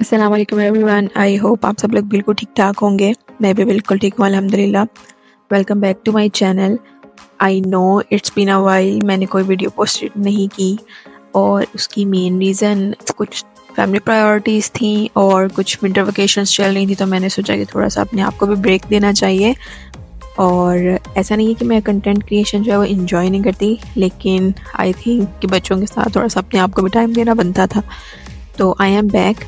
अस्सलाम वालेकुम everyone. I hope आप सब लोग बिल्कुल ठीक ठाक होंगे। मैं भी बिल्कुल ठीक हूँ अल्हम्दुलिल्लाह। Welcome back to my channel. I know it's been a while, मैंने कोई वीडियो पोस्ट नहीं की और उसकी मेन रीज़न कुछ फैमिली प्रायोरिटीज़ थी और कुछ विंटर वेकेशंस चल रही थी, तो मैंने सोचा कि थोड़ा सा अपने आप को भी ब्रेक देना चाहिए। और ऐसा नहीं है कि मैं कंटेंट क्रिएशन जो है वो इन्जॉय नहीं करती, लेकिन आई थिंक कि बच्चों के साथ थोड़ा सा अपने आप को भी टाइम देना बनता था। तो I am back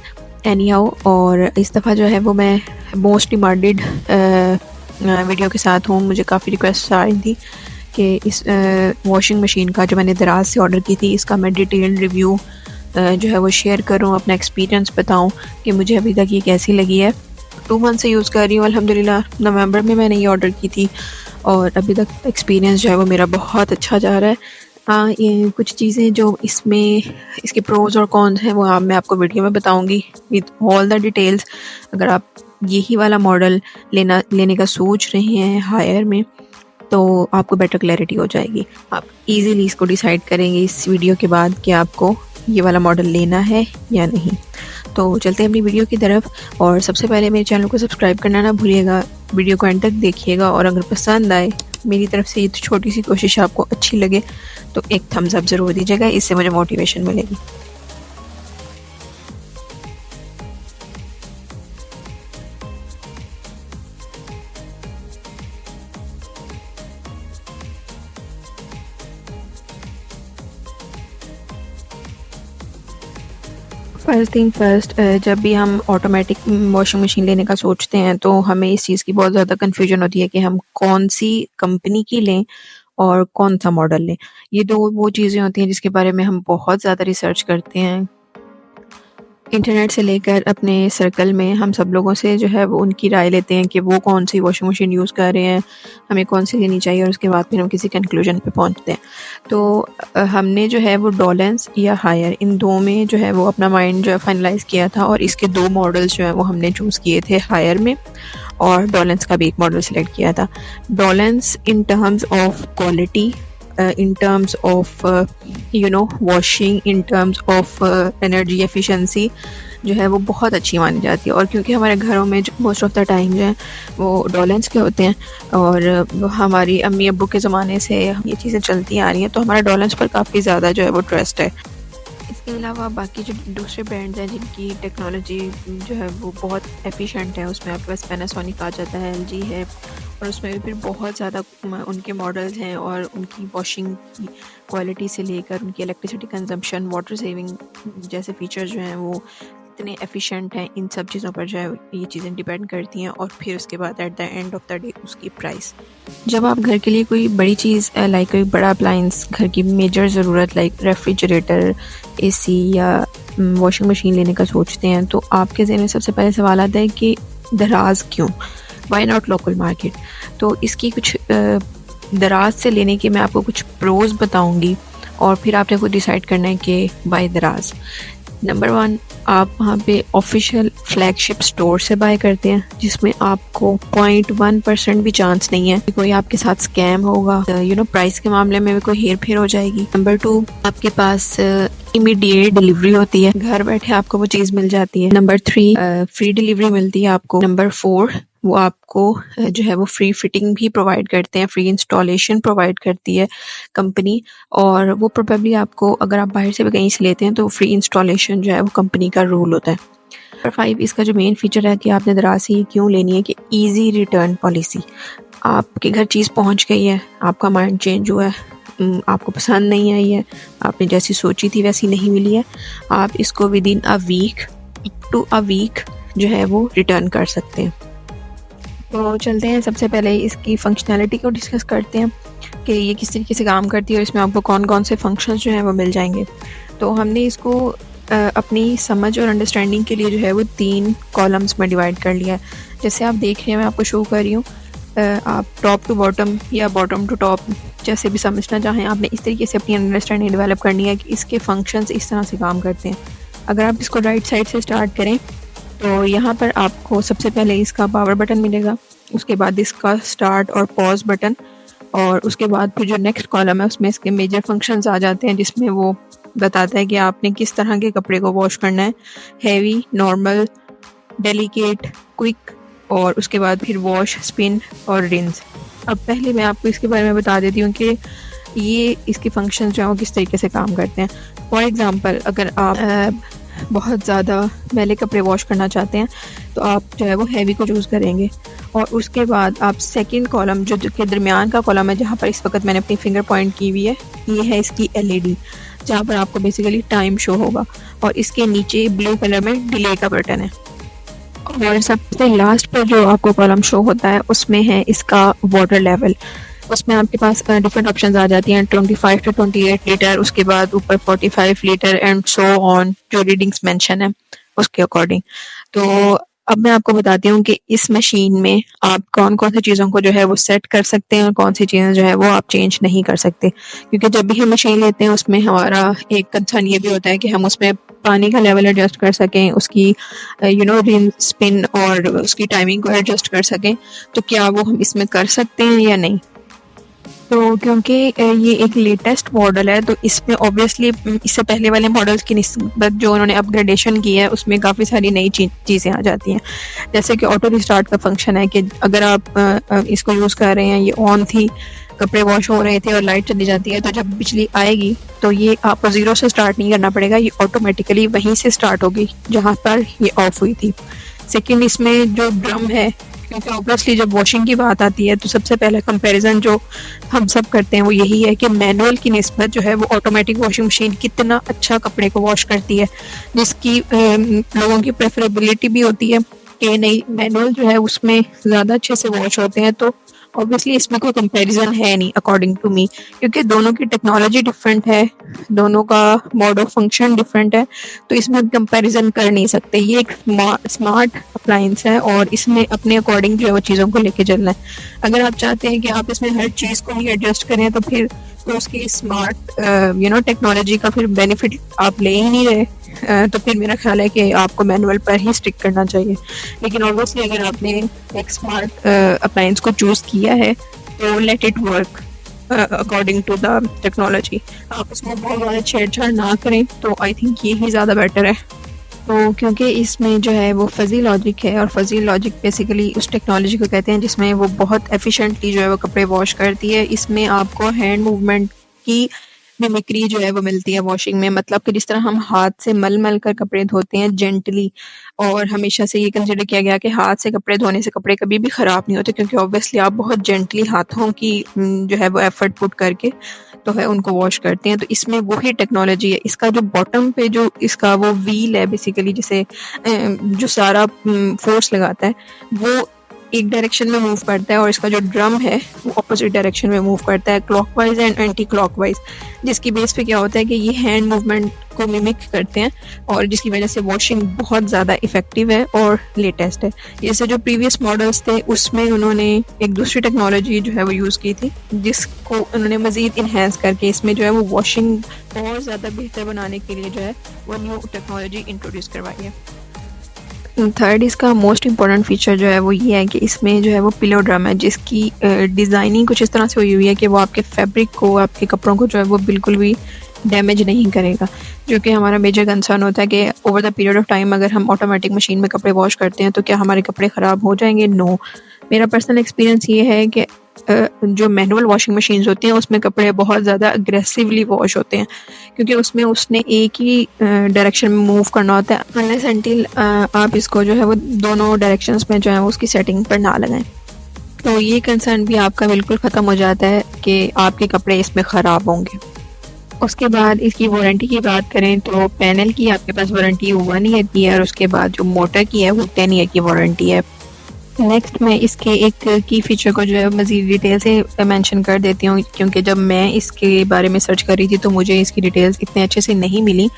any how, और इस दफ़ा जो है वो मैं मोस्ट डिमांडेड वीडियो के साथ हूँ। मुझे काफ़ी रिक्वेस्ट आ रही थी कि इस वॉशिंग मशीन का जो मैंने दराज से ऑर्डर की थी, इसका मैं डिटेल रिव्यू जो है वो शेयर करूँ, अपना एक्सपीरियंस बताऊँ कि मुझे अभी तक ये कैसी लगी है। 2 मंथ से यूज़ कर रही हूँ अल्हम्दुलिल्लाह। नवंबर में मैंने ये ऑर्डर की थी और अभी तक एक्सपीरियंस जो है वो मेरा बहुत अच्छा जा रहा है। हाँ, ये कुछ चीज़ें जो इसमें इसके प्रोज़ और कॉन्स हैं वो मैं आपको वीडियो में बताऊँगी विद ऑल द डिटेल्स। अगर आप यही वाला मॉडल लेने का सोच रहे हैं हायर में, तो आपको बेटर क्लैरिटी हो जाएगी। आप इजीली इसको डिसाइड करेंगे इस वीडियो के बाद कि आपको ये वाला मॉडल लेना है या नहीं। तो चलते हैं अपनी वीडियो की तरफ। और सबसे पहले मेरे चैनल को सब्सक्राइब करना ना भूलिएगा, वीडियो को एंड तक देखिएगा और अगर पसंद आए, मेरी तरफ से ये तो छोटी सी कोशिश आपको अच्छी लगे, तो एक थम्स अप ज़रूर दीजिएगा, इससे मुझे मोटिवेशन मिलेगी। फर्स्ट थिंग फर्स्ट, जब भी हम ऑटोमेटिक वॉशिंग मशीन लेने का सोचते हैं तो हमें इस चीज़ की बहुत ज़्यादा कन्फ्यूजन होती है कि हम कौन सी कंपनी की लें और कौन सा मॉडल लें। ये दो वो चीज़ें होती हैं जिसके बारे में हम बहुत ज़्यादा रिसर्च करते हैं। इंटरनेट से लेकर अपने सर्कल में हम सब लोगों से जो है वो उनकी राय लेते हैं कि वो कौन सी वॉशिंग मशीन यूज़ कर रहे हैं, हमें कौन सी लेनी चाहिए, और उसके बाद फिर हम किसी कंक्लूजन पे पहुंचते हैं। तो हमने जो है वो डोलेंस या हायर, इन दो में जो है वो अपना माइंड जो है फाइनलाइज़ किया था और इसके 2 मॉडल्स जो हैं वो हमने चूज़ किए थे हायर में, और डोलेंस का भी एक मॉडल सेलेक्ट किया था। डोलेंस in terms of quality, in terms of washing, in terms of energy efficiency जो है वो बहुत अच्छी मानी जाती है। और क्योंकि हमारे घरों में जो मोस्ट ऑफ द टाइम जो है वो डोलेंस के होते हैं और हमारी अम्मी अब्बू के ज़माने से ये चीज़ें चलती आ रही हैं, तो हमारा डोलेंस पर काफ़ी ज़्यादा जो है वो ट्रस्ट है। इसके अलावा बाकी जो दूसरे ब्रांड्स हैं जिनकी टेक्नोलॉजी जो है वो बहुत एफिशिएंट है, उसमें आपके पास पैनासोनिक आ जाता है, एलजी है, और उसमें भी फिर बहुत ज़्यादा उनके मॉडल्स हैं और उनकी वॉशिंग की क्वालिटी से लेकर उनकी इलेक्ट्रिसिटी कंजम्पशन, वाटर सेविंग जैसे फीचर्स जो हैं वो इतने एफिशिएंट हैं। इन सब चीज़ों पर जो है ये चीज़ें डिपेंड करती हैं, और फिर उसके बाद at the end of the day उसकी प्राइस। जब आप घर के लिए कोई बड़ी चीज़ लाइक कोई बड़ा अप्लाइंस, घर की मेजर ज़रूरत लाइक रेफ्रिजरेटर, एसी या वॉशिंग मशीन लेने का सोचते हैं, तो आपके ज़हन में सबसे पहले सवाल आता है कि दराज क्यों, वाई नॉट लोकल मार्केट। तो इसकी कुछ दराज से लेने के मैं आपको कुछ प्रोज बताऊंगी और फिर आपने खुद डिसाइड करना है कि बाय दराज। नंबर 1, आप वहाँ पे ऑफिशियल फ्लैगशिप स्टोर से बाय करते हैं जिसमें आपको 0.1% भी चांस नहीं है कि कोई आपके साथ स्कैम होगा, प्राइस के मामले में भी कोई हेर फेर हो जाएगी। नंबर 2, आपके पास इमीडिएट डिलीवरी होती है, घर बैठे आपको वो चीज़ मिल जाती है। नंबर 3, फ्री डिलीवरी मिलती है आपको। नंबर 4, वो आपको जो है वो फ्री फिटिंग भी प्रोवाइड करते हैं, फ्री इंस्टॉलेशन प्रोवाइड करती है कंपनी, और वो प्रोबेबली आपको अगर आप बाहर से भी कहीं से लेते हैं तो फ्री इंस्टॉलेशन जो है वो कंपनी का रूल होता है। नंबर 5, इसका जो मेन फीचर है कि आपने दराज से क्यों लेनी है कि ईजी रिटर्न पॉलिसी। आपके घर चीज़ पहुंच गई है, आपका माइंड चेंज हुआ है, आपको पसंद नहीं आई है, आपने जैसी सोची थी वैसी नहीं मिली है, आप इसको with in a week, up to a week जो है वो रिटर्न कर सकते हैं। तो चलते हैं, सबसे पहले इसकी फंक्शनैलिटी को डिस्कस करते हैं कि ये किस तरीके से काम करती है और इसमें आपको कौन कौन से फंक्शंस जो हैं वो मिल जाएंगे। तो हमने इसको अपनी समझ और अंडरस्टैंडिंग के लिए जो है वो 3 कॉलम्स में डिवाइड कर लिया है। जैसे आप देख रहे हैं, मैं आपको शो कर रही हूँ, आप टॉप टू बॉटम या बॉटम टू टॉप जैसे भी समझना चाहें, आपने इस तरीके से अपनी अंडरस्टैंडिंग डेवलप करनी है कि इसके फंक्शंस इस तरह से काम करते हैं। अगर आप इसको राइट साइड से स्टार्ट करें तो यहाँ पर आपको सबसे पहले इसका पावर बटन मिलेगा, उसके बाद इसका स्टार्ट और पॉज बटन, और उसके बाद फिर जो नेक्स्ट कॉलम है उसमें इसके मेजर फंक्शंस आ जाते हैं जिसमें वो बताता है कि आपने किस तरह के कपड़े को वॉश करना है, हैवी, नॉर्मल, डेलिकेट, क्विक, और उसके बाद फिर वॉश, स्पिन और रिंस। अब पहले मैं आपको इसके बारे में बता देती हूँ कि ये इसके फंक्शंस जो हैं वो किस तरीके से काम करते हैं। फॉर एग्ज़ाम्पल, अगर आप बहुत ज़्यादा मैले कपड़े वॉश करना चाहते हैं तो आप जो है वो हैवी को चूज़ करेंगे, और उसके बाद आप सेकंड कॉलम जो के दरमियान का कॉलम है, जहाँ पर इस वक्त मैंने अपनी फिंगर पॉइंट की हुई है, ये है इसकी LED, जहाँ पर आपको बेसिकली टाइम शो होगा, और इसके नीचे ब्लू कलर में डिले का बटन है। और सबसे लास्ट पर जो आपको कॉलम शो होता है उसमें है इसका वाटर लेवल। उसमें आपके पास डिफरेंट ऑप्शंस आ जाती हैं, 25 to 28 लीटर, उसके बाद ऊपर 45 लीटर एंड सो ऑन, जो रीडिंग्स मेंशन है उसके अकॉर्डिंग। तो अब मैं आपको बताती हूँ कि इस मशीन में आप कौन कौन सी चीज़ों को जो है वो सेट कर सकते हैं और कौन सी चीज़ें जो है वो आप चेंज नहीं कर सकते, क्योंकि जब भी हम मशीन लेते हैं उसमें हमारा एक कंसर्न ये भी होता है कि हम उसमें पानी का लेवल एडजस्ट कर सकें, उसकी रिन, स्पिन और उसकी टाइमिंग को एडजस्ट कर सकें। तो क्या वो हम इसमें कर सकते हैं या नहीं? तो क्योंकि ये एक लेटेस्ट मॉडल है, तो इसमें ऑब्वियसली इससे पहले वाले मॉडल्स की निस्बत जो उन्होंने अपग्रेडेशन की है उसमें काफ़ी सारी नई चीज़ें आ जाती हैं। जैसे कि ऑटो रिस्टार्ट का फंक्शन है कि अगर आप इसको यूज़ कर रहे हैं, ये ऑन थी, कपड़े वॉश हो रहे थे और लाइट चली जाती है, तो जब बिजली आएगी तो ये आपको ज़ीरो से स्टार्ट नहीं करना पड़ेगा, ये ऑटोमेटिकली वहीं से स्टार्ट होगी जहाँ पर ये ऑफ हुई थी। सेकेंड, इसमें जो ड्रम है, क्योंकि ऑब्वियसली जब वॉशिंग की बात आती है तो सबसे पहला कंपैरिजन जो हम सब करते हैं वो यही है कि मैनुअल की निस्बत जो है वो ऑटोमेटिक वॉशिंग मशीन कितना अच्छा कपड़े को वॉश करती है, जिसकी लोगों की प्रेफरेबिलिटी भी होती है कि नहीं, मैनुअल जो है उसमें ज़्यादा अच्छे से वॉश होते हैं। तो ऑब्वियसली इसमें कोई कंपैरिजन है नहीं अकॉर्डिंग टू मी, क्योंकि दोनों की टेक्नोलॉजी डिफरेंट है, दोनों का मोड ऑफ फंक्शन डिफरेंट है, तो इसमें हम कंपैरिजन कर नहीं सकते। ये एक स्मार्ट अप्लायंस है और इसमें अपने अकॉर्डिंग जो है वो चीज़ों को लेके चलना है। अगर आप चाहते हैं कि आप इसमें हर चीज़ को ही एडजस्ट करें तो फिर तो उसकी स्मार्ट टेक्नोलॉजी का फिर बेनिफिट आप ले ही नहीं रहे। तो फिर मेरा ख्याल है कि आपको मैनुअल पर ही स्टिक करना चाहिए। लेकिन ऑब्वियसली अगर आपने एक स्मार्ट अप्लायंस को चूज़ किया है तो let it work according to the technology. आप उसमें बहुत ज़्यादा छेड़छाड़ ना करें, तो आई थिंक ये ही ज़्यादा बेटर है। तो क्योंकि इसमें जो है वो फजी लॉजिक है, और फजी लॉजिक बेसिकली उस टेक्नोलॉजी को कहते हैं जिसमें वो बहुत एफिशिएंटली जो है वो कपड़े वॉश करती है। इसमें आपको हैंड मूवमेंट की मिमिक्री जो है वो मिलती है वॉशिंग में, मतलब कि जिस तरह हम हाथ से मल मल कर कपड़े धोते हैं जेंटली, और हमेशा से ये कंसिडर किया गया कि हाथ से कपड़े धोने से कपड़े कभी भी ख़राब नहीं होते, क्योंकि ऑब्वियसली आप बहुत जेंटली हाथों की जो है वो एफर्ट पुट करके तो है उनको वॉश करते हैं। तो इसमें वही टेक्नोलॉजी है। इसका जो बॉटम पे जो इसका वो व्हील है बेसिकली, जिसे जो सारा फोर्स लगाता है वो एक डायरेक्शन में मूव करता है, और इसका जो ड्रम है वो अपोजिट डायरेक्शन में मूव करता है, क्लॉकवाइज एंड एंटी क्लॉकवाइज, जिसकी बेस पे क्या होता है कि ये हैंड मूवमेंट को मिमिक करते हैं, और जिसकी वजह से वॉशिंग बहुत ज़्यादा इफेक्टिव है और लेटेस्ट है। जैसे जो प्रीवियस मॉडल्स थे उसमें उन्होंने एक दूसरी टेक्नोलॉजी जो है वो यूज़ की थी, जिसको उन्होंने मज़ीद इन्हेंस करके इसमें जो है वो वॉशिंग और ज़्यादा बेहतर बनाने के लिए जो है वो न्यू टेक्नोलॉजी इंट्रोड्यूस करवाई है। थर्ड, इसका मोस्ट इम्पॉर्टेंट फीचर जो है वो ये है कि इसमें जो है वो पिलो ड्रम है, जिसकी डिज़ाइनिंग कुछ इस तरह से हुई हुई है कि वो आपके फैब्रिक को, आपके कपड़ों को जो है वो बिल्कुल भी डैमेज नहीं करेगा, जो कि हमारा मेजर कंसर्न होता है कि over the period of time अगर हम ऑटोमेटिक मशीन में कपड़े वॉश करते हैं तो क्या हमारे कपड़े ख़राब हो जाएंगे? नो। मेरा पर्सनल एक्सपीरियंस ये है कि जो मैनुअल वॉशिंग मशीन्स होती हैं उसमें कपड़े बहुत ज़्यादा अग्रेसिवली वॉश होते हैं, क्योंकि उसमें उसने एक ही डायरेक्शन में मूव करना होता है, अनलेस अनटिल आप इसको जो है वो दोनों डायरेक्शंस में जो है वो उसकी सेटिंग पर ना लगाएं। तो ये कंसर्न भी आपका बिल्कुल ख़त्म हो जाता है कि आपके कपड़े इसमें ख़राब होंगे। उसके बाद इसकी वारंटी की बात करें तो पैनल की आपके पास वारंटी 1 ईयर की है, और उसके बाद जो मोटर की है वो 10 ईयर की वारंटी है। नेक्स्ट मैं इसके एक की फीचर को जो है मज़ीद डिटेल से मेंशन कर देती हूँ, क्योंकि जब मैं इसके बारे में सर्च कर रही थी तो मुझे इसकी डिटेल्स इतने अच्छे से नहीं मिली।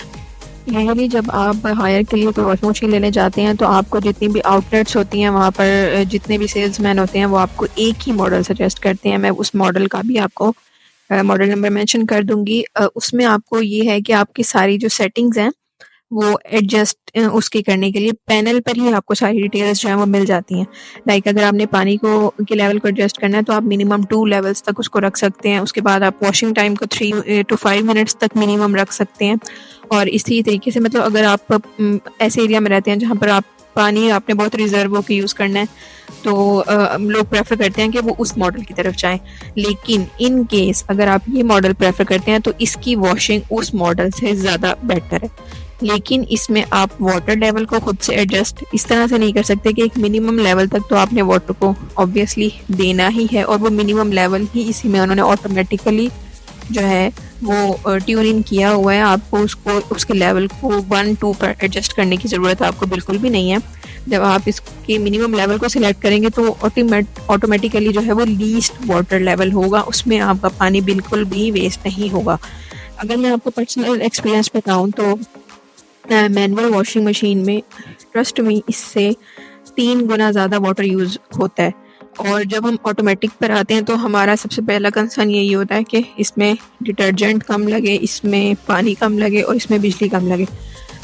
यूजुअली जब आप हायर के लिए कोई वॉशिंग मशीन लेने जाते हैं तो आपको जितनी भी आउटलेट्स होती हैं वहाँ पर जितने भी सेल्समैन होते हैं वो आपको एक ही मॉडल सजेस्ट करते हैं। मैं उस मॉडल का भी आपको मॉडल नंबर मेंशन कर दूंगी। उसमें आपको ये है कि आपकी सारी जो सेटिंग्स हैं वो एडजस्ट उसके करने के लिए पैनल पर ही आपको सारी डिटेल्स जो है वो मिल जाती हैं। लाइक अगर आपने पानी को के लेवल को एडजस्ट करना है तो आप मिनिमम 2 लेवल्स तक उसको रख सकते हैं। उसके बाद आप वॉशिंग टाइम को 3 to 5 मिनट्स तक मिनिमम रख सकते हैं। और इसी तरीके से मतलब अगर आप ऐसे एरिया में रहते हैं जहाँ पर आप पानी आपने बहुत रिजर्व होकर यूज़ करना है तो लोग प्रेफर करते हैं कि वो उस मॉडल की तरफ जाएं। लेकिन इन केस अगर आप ये मॉडल प्रेफर करते हैं तो इसकी वॉशिंग उस मॉडल से ज़्यादा बेटर है। लेकिन इसमें आप वाटर लेवल को खुद से एडजस्ट इस तरह से नहीं कर सकते कि एक मिनिमम लेवल तक तो आपने वाटर को ऑब्वियसली देना ही है, और वो मिनिमम लेवल ही इसी में उन्होंने ऑटोमेटिकली जो है वो ट्यून इन किया हुआ है। आपको उसको उसके लेवल को 1-2 पर एडजस्ट करने की ज़रूरत आपको बिल्कुल भी नहीं है। जब आप इसके मिनिमम लेवल को सिलेक्ट करेंगे तो ऑटोमेटिकली जो है वो लीस्ट वाटर लेवल होगा, उसमें आपका पानी बिल्कुल भी वेस्ट नहीं होगा। अगर मैं आपको पर्सनल एक्सपीरियंस बताऊं तो मैनुअल वॉशिंग मशीन में ट्रस्ट मी इससे 3 गुना ज़्यादा वाटर यूज़ होता है। और जब हम ऑटोमेटिक पर आते हैं तो हमारा सबसे पहला कंसर्न यही होता है कि इसमें डिटर्जेंट कम लगे, इसमें पानी कम लगे और इसमें बिजली कम लगे।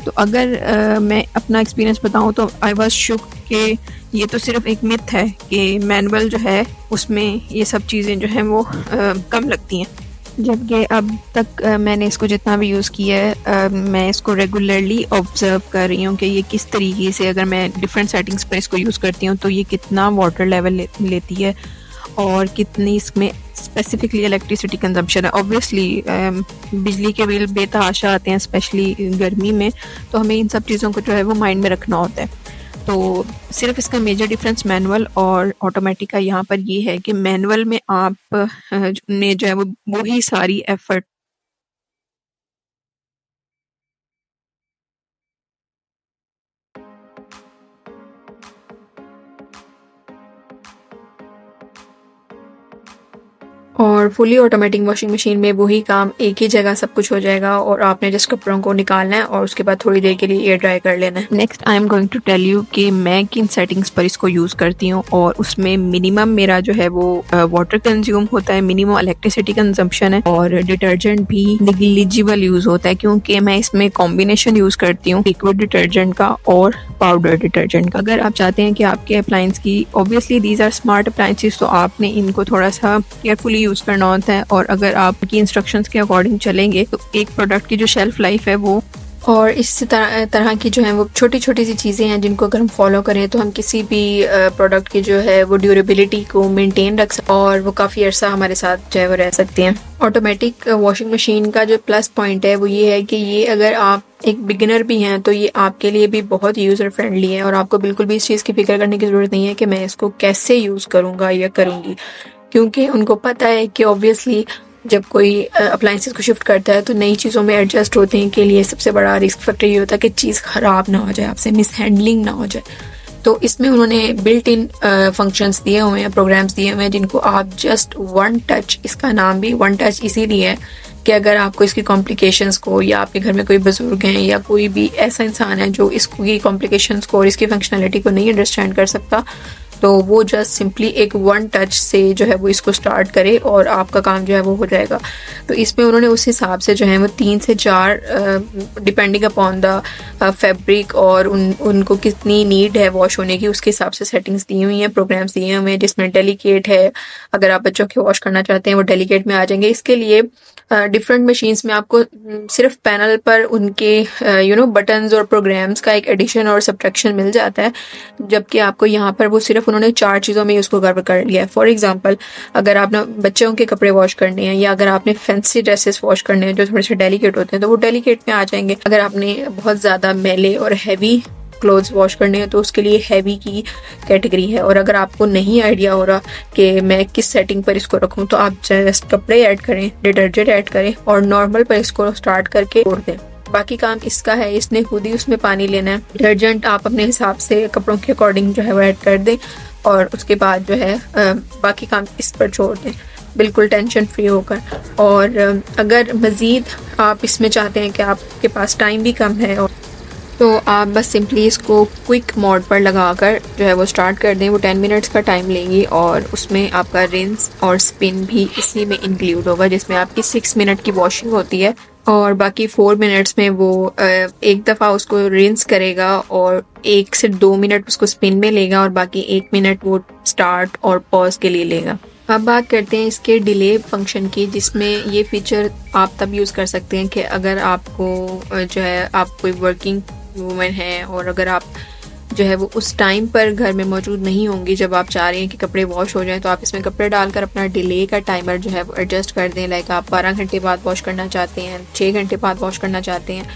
तो अगर मैं अपना एक्सपीरियंस बताऊं तो आई वाज शुक कि ये तो सिर्फ एक मिथ है कि मैनुअल जो है उसमें ये सब चीज़ें जो हैं वो कम लगती हैं। जबकि अब तक मैंने इसको जितना भी यूज़ किया है मैं इसको रेगुलरली ऑब्ज़र्व कर रही हूँ कि ये किस तरीके से अगर मैं डिफरेंट सेटिंग्स पर इसको यूज़ करती हूँ तो ये कितना वाटर लेवल लेती है और कितनी इसमें स्पेसिफिकली इलेक्ट्रिसिटी कंजम्पशन है। ऑब्वियसली बिजली के बिल बेतहाशा आते हैं स्पेशली गर्मी में, तो हमें इन सब चीज़ों को जो है वो माइंड में रखना होता है। तो सिर्फ इसका मेजर डिफरेंस मैनुअल और ऑटोमेटिक का यहाँ पर ये है कि मैनुअल में आप ने जो है वो वही सारी एफर्ट और फुली ऑटोमेटिक वॉशिंग मशीन में वही काम एक ही जगह सब कुछ हो जाएगा और आपने जस्ट कपड़ों को निकालना है और उसके बाद थोड़ी देर के लिए एयर ड्राई कर लेना है। Next I am going to tell you कि मैं किन सेटिंग्स पर इसको यूज़ करती हूँ और उसमें मिनिमम मेरा जो है वो वाटर कंज्यूम होता है, मिनिमम इलेक्ट्रिसिटी कंजम्पशन है और डिटर्जेंट भी निग्लिजिबल यूज़ होता है क्योंकि मैं इसमें कॉम्बिनेशन यूज़ करती हूँ लिक्विड डिटर्जेंट का और पाउडर डिटर्जेंट का। अगर आप चाहते हैं कि आपके अप्लायंस की obviously these are smart appliances तो आपने इनको थोड़ा सा केयरफुली यूज़ करना होता है और अगर आप की इंस्ट्रक्शंस के अकॉर्डिंग चलेंगे तो एक प्रोडक्ट की जो शेल्फ लाइफ है वो और इस तरह की जो है वो छोटी छोटी सी चीज़ें हैं जिनको अगर हम फॉलो करें तो हम किसी भी प्रोडक्ट की जो है वो ड्यूरेबिलिटी को मेंटेन रख सकते और वो काफ़ी अर्सा हमारे साथ जो है वो रह सकते हैं। ऑटोमेटिक वॉशिंग मशीन का जो प्लस पॉइंट है वो ये है कि ये अगर आप एक बिगिनर भी हैं तो ये आपके लिए भी बहुत यूज़र फ्रेंडली है और आपको बिल्कुल भी इस चीज़ की फिक्र करने की ज़रूरत नहीं है कि मैं इसको कैसे यूज़ करूँगा या करूँगी, क्योंकि उनको पता है कि ऑब्वियसली जब कोई अप्लायंसेस को शिफ्ट करता है तो नई चीज़ों में एडजस्ट होने के लिए सबसे बड़ा रिस्क फैक्टर ये होता है कि चीज़ ख़राब ना हो जाए, आपसे मिस हैंडलिंग ना हो जाए। तो इसमें उन्होंने बिल्ट इन फंक्शंस दिए हुए हैं, प्रोग्राम्स दिए हुए हैं जिनको आप जस्ट वन टच, इसका नाम भी वन टच इसीलिए है कि अगर आपको इसकी कॉम्प्लिकेशंस को या आपके घर में कोई बुजुर्ग हैं या कोई भी ऐसा इंसान है जो इसकी कॉम्प्लिकेशंस को और इसकी फंक्शनैलिटी को नहीं अंडरस्टैंड कर सकता तो वो जस्ट सिंपली एक वन टच से जो है वो इसको स्टार्ट करे और आपका काम जो है वो हो जाएगा। तो इसमें उन्होंने उस हिसाब से जो है वो 3 से 4 डिपेंडिंग अपॉन द फैब्रिक और उनको कितनी नीड है वॉश होने की उसके हिसाब से सेटिंग्स दी हुई हैं, प्रोग्राम्स दिए हुए हैं जिसमें डेलिकेट है, अगर आप बच्चों के वॉश करना चाहते हैं वो डेलिकेट में आ जाएंगे। इसके लिए डिफरेंट मशीन्स में आपको सिर्फ पैनल पर उनके बटन्स और प्रोग्राम्स का एक एडिशन और सब्ट्रैक्शन मिल जाता है, जबकि आपको यहाँ पर वो सिर्फ उन्होंने 4 चीज़ों में उसको कवर कर लिया है। फॉर एग्जांपल अगर आपने बच्चों के कपड़े वॉश करने हैं या अगर आपने फैंसी ड्रेसेस वॉश करने हैं जो थोड़े से डेलिकेट होते हैं तो वो डेलिकेट में आ जाएंगे। अगर आपने बहुत ज़्यादा मैले और हैवी क्लोथ्स वॉश करने हैं तो उसके लिए हैवी की कैटेगरी है। और अगर आपको नहीं आइडिया हो रहा कि मैं किस सेटिंग पर इसको रखूं तो आप जस्ट कपड़े ऐड करें, डिटर्जेंट ऐड करें और नॉर्मल पर इसको स्टार्ट करके छोड़ दें। बाकी काम इसका है, इसने खुद ही उसमें पानी लेना है। डिटर्जेंट आप अपने हिसाब से कपड़ों के अकॉर्डिंग जो है वो ऐड कर दें और उसके बाद जो है बाकी काम इस पर छोड़ दें बिल्कुल टेंशन फ्री होकर। और अगर मज़ीद आप इसमें चाहते हैं कि आपके पास टाइम भी कम है तो आप बस सिंपली इसको क्विक मोड पर लगाकर जो है वो स्टार्ट कर दें। वो 10 मिनट्स का टाइम लेंगी और उसमें आपका रिंस और स्पिन भी इसी में इंक्लूड होगा जिसमें आपकी 6 मिनट की वॉशिंग होती है और बाकी 4 मिनट्स में वो एक दफ़ा उसको रिंस करेगा और 1 से 2 मिनट उसको स्पिन में लेगा और बाकी 1 मिनट वो स्टार्ट और पॉज के लिए लेगा। अब बात करते हैं इसके डिले फंक्शन की, जिसमें ये फीचर आप तब यूज़ कर सकते हैं कि अगर आपको जो है आप कोई वर्किंग वूमेन है और अगर आप जो है वो उस टाइम पर घर में मौजूद नहीं होंगी जब आप चाह रही हैं कि कपड़े वॉश हो जाएं, तो आप इसमें कपड़े डालकर अपना डिले का टाइमर जो है वो एडजस्ट कर दें। लाइक आप 12 घंटे बाद वॉश करना चाहते हैं, 6 घंटे बाद वॉश करना चाहते हैं,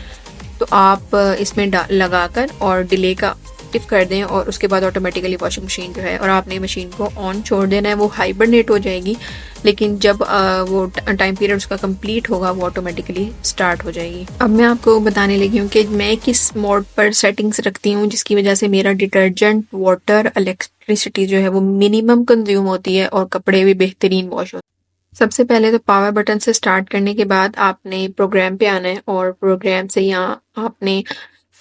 तो आप इसमें लगाकर और डिले का टिप कर दें और उसके बाद ऑटोमेटिकली वॉशिंग मशीन जो है और आपने मशीन को ऑन छोड़ देना है। वो हाइबरनेट हो जाएगी, लेकिन जब वो टाइम पीरियड उसका कंप्लीट होगा वो ऑटोमेटिकली स्टार्ट हो जाएगी। अब मैं आपको बताने लगी हूँ कि मैं किस मोड पर सेटिंग्स रखती हूँ जिसकी वजह से मेरा डिटर्जेंट, वाटर, इलेक्ट्रिसिटी जो है वो मिनिमम कंज्यूम होती है और कपड़े भी बेहतरीन वॉश होते हैं। सबसे पहले तो पावर बटन से स्टार्ट करने के बाद आपने प्रोग्राम पे आना है और प्रोग्राम से यहाँ आपने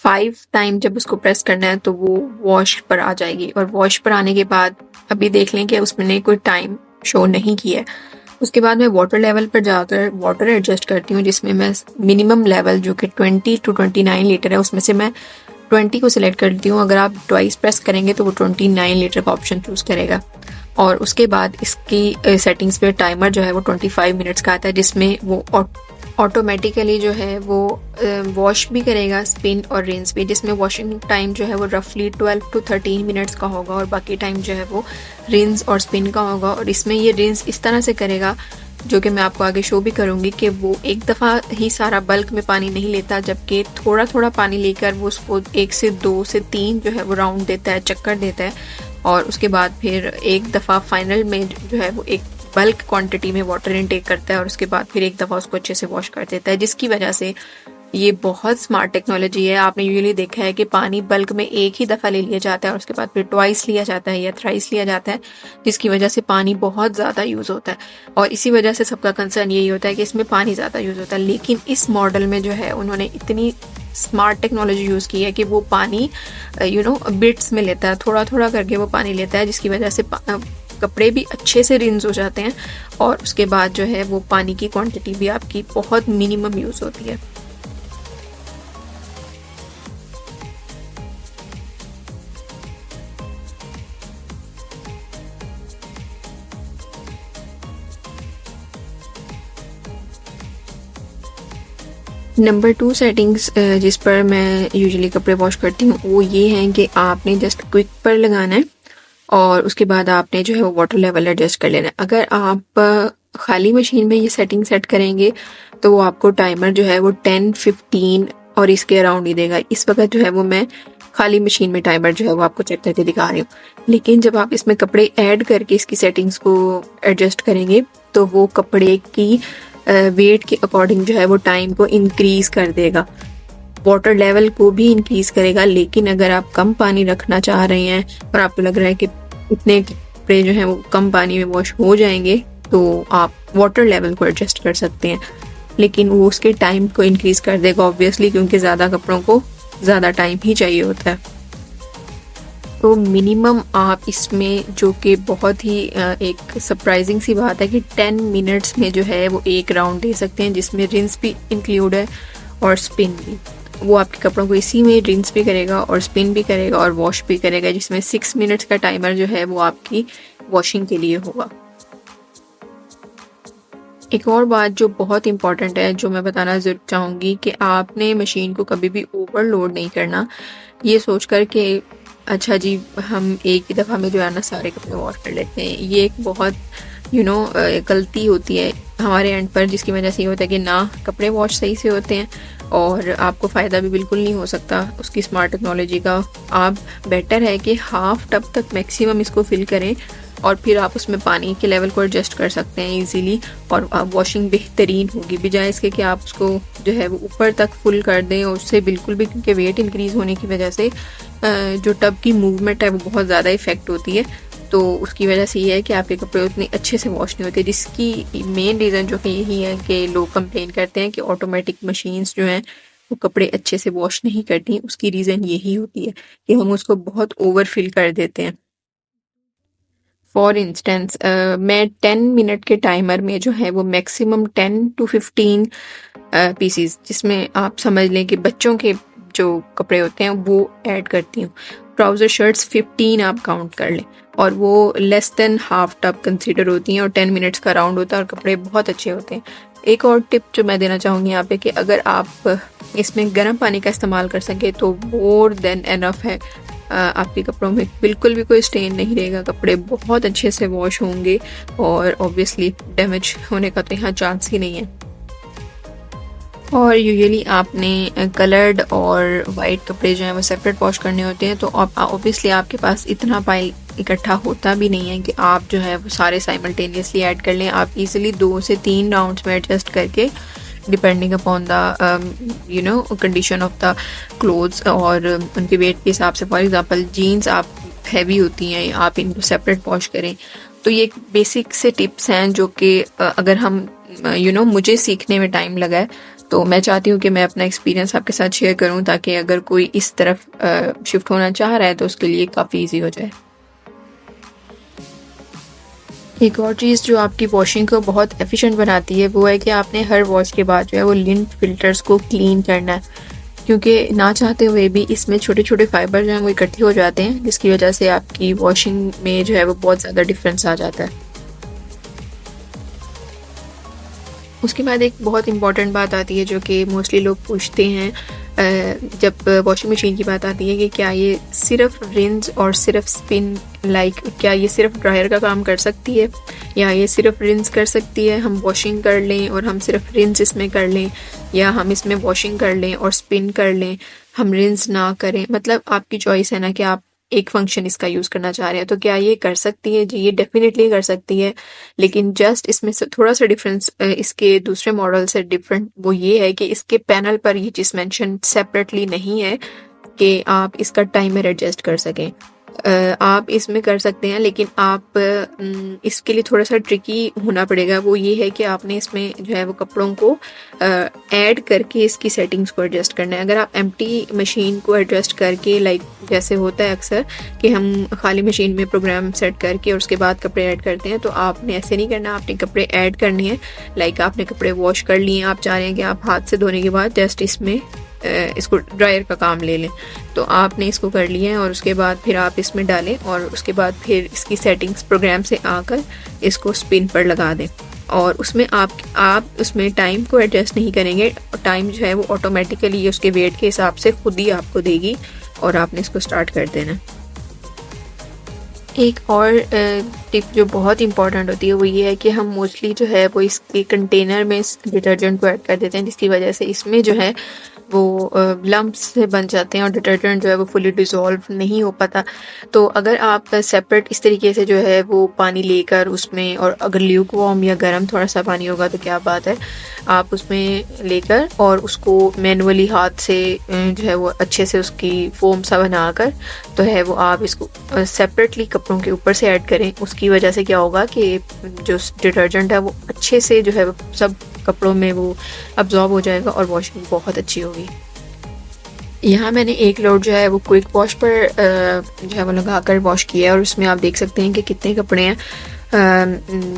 5 टाइम जब उसको प्रेस करना है तो वो वॉश पर आ जाएगी। और वॉश पर आने के बाद अभी देख लें कि उसमें कोई टाइम शो नहीं किया है। उसके बाद मैं वाटर लेवल पर जाकर वाटर एडजस्ट करती हूँ, जिसमें मैं मिनिमम लेवल जो कि 20 टू 29 लीटर है उसमें से मैं 20 को सिलेक्ट करती हूँ। अगर आप ट्वाइस प्रेस करेंगे तो वो 29 लीटर का ऑप्शन चूज़ करेगा। और उसके बाद इसकी सेटिंग्स पे टाइमर जो है वो 25 मिनट्स का आता है, जिसमें वो ऑटोमेटिकली जो है वो वॉश भी करेगा, स्पिन और रिंस भी, जिसमें वॉशिंग टाइम जो है वो रफली 12 टू 13 मिनट्स का होगा और बाकी टाइम जो है वो रिंस और स्पिन का होगा। और इसमें ये रिंस इस तरह से करेगा, जो कि मैं आपको आगे शो भी करूँगी, कि वो एक दफ़ा ही सारा बल्क में पानी नहीं लेता, जबकि थोड़ा थोड़ा पानी लेकर वो उसको 1 से 2 से 3 जो है वो राउंड देता है, चक्कर देता है। और उसके बाद फिर एक दफ़ा फाइनल में जो है वो एक बल्क क्वांटिटी में वाटर इनटेक करता है और उसके बाद फिर एक दफ़ा उसको अच्छे से वॉश कर देता है, जिसकी वजह से ये बहुत स्मार्ट टेक्नोलॉजी है। आपने यूजुअली देखा है कि पानी बल्क में एक ही दफ़ा ले लिया जाता है और उसके बाद फिर ट्वाइस लिया जाता है या थ्राइस लिया जाता है, जिसकी वजह से पानी बहुत ज़्यादा यूज़ होता है। और इसी वजह से सबका कंसर्न यही होता है कि इसमें पानी ज़्यादा यूज़ होता है। लेकिन इस मॉडल में जो है उन्होंने इतनी स्मार्ट टेक्नोलॉजी यूज़ की है कि वो पानी बिट्स में लेता है, थोड़ा थोड़ा करके वो पानी लेता है, जिसकी वजह से कपड़े भी अच्छे से रिंस हो जाते हैं और उसके बाद जो है वो पानी की क्वांटिटी भी आपकी बहुत मिनिमम यूज़ होती है। नंबर 2 सेटिंग्स जिस पर मैं यूजुअली कपड़े वॉश करती हूँ वो ये हैं कि आपने जस्ट क्विक पर लगाना है और उसके बाद आपने जो है वो वाटर लेवल एडजस्ट कर लेना है। अगर आप खाली मशीन में ये सेटिंग सेट करेंगे तो वो आपको टाइमर जो है वो 10, 15 और इसके अराउंड ही देगा। इस वक्त जो है वो मैं खाली मशीन में टाइमर जो है वो आपको चेक करके दिखा रही हूँ, लेकिन जब आप इसमें कपड़े ऐड करके इसकी सेटिंग्स को एडजस्ट करेंगे तो वो कपड़े की वेट के अकॉर्डिंग जो है वो टाइम को इंक्रीज कर देगा, वाटर लेवल को भी इंक्रीज करेगा। लेकिन अगर आप कम पानी रखना चाह रहे हैं और आपको लग रहा है कि इतने कपड़े जो हैं वो कम पानी में वॉश हो जाएंगे, तो आप वाटर लेवल को एडजस्ट कर सकते हैं, लेकिन वो उसके टाइम को इंक्रीज कर देगा ऑब्वियसली, क्योंकि ज़्यादा कपड़ों को ज़्यादा टाइम ही चाहिए होता है। तो मिनिमम आप इसमें, जो कि बहुत ही एक सरप्राइजिंग सी बात है, कि 10 मिनट्स में जो है वो एक राउंड दे सकते हैं, जिसमें रिंस भी इंक्लूड है और स्पिन भी। वो आपके कपड़ों को इसी में रिंस भी करेगा और स्पिन भी करेगा और वॉश भी करेगा, जिसमें 6 मिनट्स का टाइमर जो है वो आपकी वॉशिंग के लिए होगा। एक और बात जो बहुत इंपॉर्टेंट है, जो मैं बताना ज़रूर चाहूँगी, कि आपने मशीन को कभी भी ओवरलोड नहीं करना, ये सोचकर कि अच्छा जी हम एक ही दफ़ा में जो है ना सारे कपड़े वॉश कर लेते हैं। ये एक बहुत गलती होती है हमारे एंड पर, जिसकी वजह से ये होता है कि ना कपड़े वॉश सही से होते हैं और आपको फ़ायदा भी बिल्कुल नहीं हो सकता उसकी स्मार्ट टेक्नोलॉजी का। आप बेटर है कि हाफ टब तक मैक्सिमम इसको फिल करें और फिर आप उसमें पानी के लेवल को एडजस्ट कर सकते हैं इजीली, और वॉशिंग बेहतरीन होगी, बजाय इसके कि आप उसको जो है वो ऊपर तक फुल कर दें। और उससे बिल्कुल भी, क्योंकि वेट इंक्रीज़ होने की वजह से जो टब की मूवमेंट है वो बहुत ज़्यादा इफेक्ट होती है, तो उसकी वजह से ये है कि आपके कपड़े उतने अच्छे से वॉश नहीं होते, जिसकी मेन रीज़न जो कि यही है कि लोग कंप्लेन करते हैं कि ऑटोमेटिक मशीन्स जो हैं वो कपड़े अच्छे से वॉश नहीं करती। उसकी रीज़न यही होती है कि हम उसको बहुत ओवर फिल कर देते हैं। फॉर इंस्टेंस मैं 10 मिनट के टाइमर में जो है वो मैक्सिमम 10 to 15 पीसीज, जिसमें आप समझ लें कि बच्चों के जो कपड़े होते हैं वो ऐड करती हूँ। ट्राउज़र शर्ट्स 15 आप काउंट कर लें, और वो less than half tub consider होती हैं और 10 मिनट्स का राउंड होता है और कपड़े बहुत अच्छे होते हैं। एक और टिप जो मैं देना चाहूँगी यहाँ पे कि अगर आप इसमें गर्म पानी का इस्तेमाल कर सकें तो मोर देन एनफ है। आपके कपड़ों में बिल्कुल भी कोई स्टेन नहीं रहेगा, कपड़े बहुत अच्छे से वॉश होंगे और ऑब्वियसली डैमेज होने का तो यहाँ चांस ही नहीं है। और यूजुअली आपने कलर्ड और वाइट कपड़े जो हैं वो सेपरेट वॉश करने होते हैं, तो ऑब्वियसली आपके पास इतना पाइल इकट्ठा होता भी नहीं है कि आप जो है वो सारे साइमल्टेनियसली ऐड कर लें। आप इजीली 2 से 3 राउंड्स में एडजस्ट करके depending upon the condition of the clothes और उनके वेट के हिसाब से। फॉर एग्जांपल जीन्स आप हैवी होती हैं, आप इनको सेपरेट वॉश करें। तो ये बेसिक से टिप्स हैं जो कि अगर हम मुझे सीखने में टाइम लगा है, तो मैं चाहती हूँ कि मैं अपना एक्सपीरियंस आपके साथ शेयर करूँ ताकि अगर कोई इस तरफ शिफ्ट होना चाह रहा है तो उसके लिए काफ़ी इजी हो जाए। एक और चीज़ जो आपकी वॉशिंग को बहुत एफिशिएंट बनाती है वो है कि आपने हर वॉश के बाद जो है वो लिंट फिल्टर्स को क्लीन करना है, क्योंकि ना चाहते हुए भी इसमें छोटे छोटे फाइबर जो हैं वो इकट्ठे हो जाते हैं, जिसकी वजह से आपकी वॉशिंग में जो है वो बहुत ज़्यादा डिफरेंस आ जाता है। उसके बाद एक बहुत इंपॉर्टेंट बात आती है जो कि मोस्टली लोग पूछते हैं जब वॉशिंग मशीन की बात आती है कि क्या ये सिर्फ रिंस और सिर्फ स्पिन, क्या ये सिर्फ ड्रायर का काम कर सकती है या ये सिर्फ रिंस कर सकती है, हम वॉशिंग कर लें और हम सिर्फ रिंस इसमें कर लें, या हम इसमें वॉशिंग कर लें और स्पिन कर लें, हम रिंस ना करें। मतलब आपकी चॉइस है ना कि आप एक फंक्शन इसका यूज़ करना चाह रहे हैं। तो क्या ये कर सकती है? जी, ये डेफिनेटली कर सकती है, लेकिन जस्ट इसमें से थोड़ा सा डिफरेंस इसके दूसरे मॉडल से डिफरेंट वो ये है कि इसके पैनल पर ये चीज़ मेंशन सेपरेटली नहीं है कि आप इसका टाइमर एडजस्ट कर सकें। आप इसमें कर सकते हैं, लेकिन आप इसके लिए थोड़ा सा ट्रिकी होना पड़ेगा। वो ये है कि आपने इसमें जो है वो कपड़ों को ऐड करके इसकी सेटिंग्स को एडजस्ट करना है। अगर आप एम्प्टी मशीन को एडजस्ट करके, लाइक जैसे होता है अक्सर कि हम खाली मशीन में प्रोग्राम सेट करके और उसके बाद कपड़े ऐड करते हैं, तो आपने ऐसे नहीं करना। आपने कपड़े ऐड करने हैं, लाइक आपने कपड़े वॉश कर लिए, आप चाह रहे हैं कि आप हाथ से धोने के बाद जस्ट इसमें इसको ड्रायर का काम ले लें, तो आपने इसको कर लिया है और उसके बाद फिर आप इसमें डालें और उसके बाद फिर इसकी सेटिंग्स प्रोग्राम से आकर इसको स्पिन पर लगा दें। और उसमें आप उसमें टाइम को एडजस्ट नहीं करेंगे, टाइम जो है वो ऑटोमेटिकली उसके वेट के हिसाब से खुद ही आपको देगी और आपने इसको स्टार्ट कर देना। एक और टिप जो बहुत इंपॉर्टेंट होती है वो ये है कि हम मोस्टली जो है वो इसके कंटेनर में इस डिटर्जेंट को ऐड कर देते हैं, जिसकी वजह से इसमें जो है वो लम्प्स से बन जाते हैं और डिटर्जेंट जो है वो फुली डिज़ोल्व नहीं हो पाता। तो अगर आप सेपरेट इस तरीके से जो है वो पानी लेकर उसमें, और अगर ल्यूक वार्म या गर्म थोड़ा सा पानी होगा तो क्या बात है, आप उसमें लेकर और उसको मैनुअली हाथ से जो है वो अच्छे से उसकी फोम सा बनाकर तो है वो आप इसको सेपरेटली कपड़ों के ऊपर से ऐड करें। उसकी वजह से क्या होगा कि जो डिटर्जेंट है वो अच्छे से जो है सब कपड़ों में वो अब्जॉर्ब हो जाएगा और वॉशिंग बहुत अच्छी होगी। यहाँ मैंने एक लोड जो है वो क्विक वॉश पर जो है वो लगा कर वॉश किया है और उसमें आप देख सकते हैं कि कितने कपड़े हैं।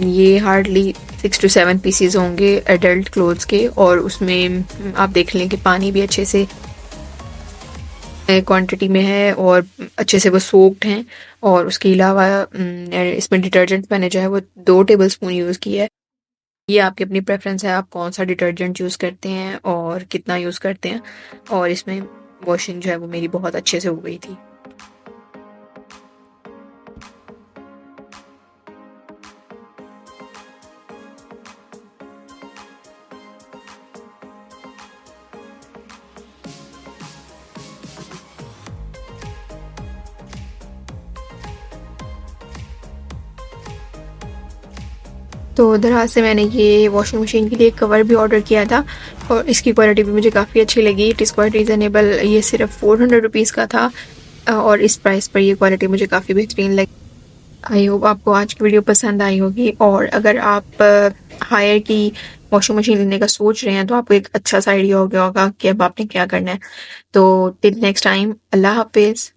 ये हार्डली 6 to 7 पीसीज होंगे एडल्ट क्लोथ्स के, और उसमें आप देख लें कि पानी भी अच्छे से क्वांटिटी में है और अच्छे से वो सोक्ड हैं। और उसके अलावा इसमें डिटर्जेंट मैंने जो है वो 2 टेबलस्पून यूज़ किया है। ये आपकी अपनी प्रेफरेंस है, आप कौन सा डिटर्जेंट यूज़ करते हैं और कितना यूज़ करते हैं। और इसमें वॉशिंग जो है वो मेरी बहुत अच्छे से हो गई थी। तो दरअसल से मैंने ये वॉशिंग मशीन के लिए कवर भी ऑर्डर किया था और इसकी क्वालिटी भी मुझे काफ़ी अच्छी लगी। इट इज़ क्वाइट रीज़नेबल, ये सिर्फ 400 रुपीज़ का था और इस प्राइस पर ये क्वालिटी मुझे काफ़ी बेहतरीन लगी। आई होप आपको आज की वीडियो पसंद आई होगी, और अगर आप हायर की वॉशिंग मशीन लेने का सोच रहे हैं तो आपको एक अच्छा सा आइडिया हो गया होगा कि अब आपने क्या करना है। तो टिल नेक्स्ट टाइम, अल्लाह हाफिज़।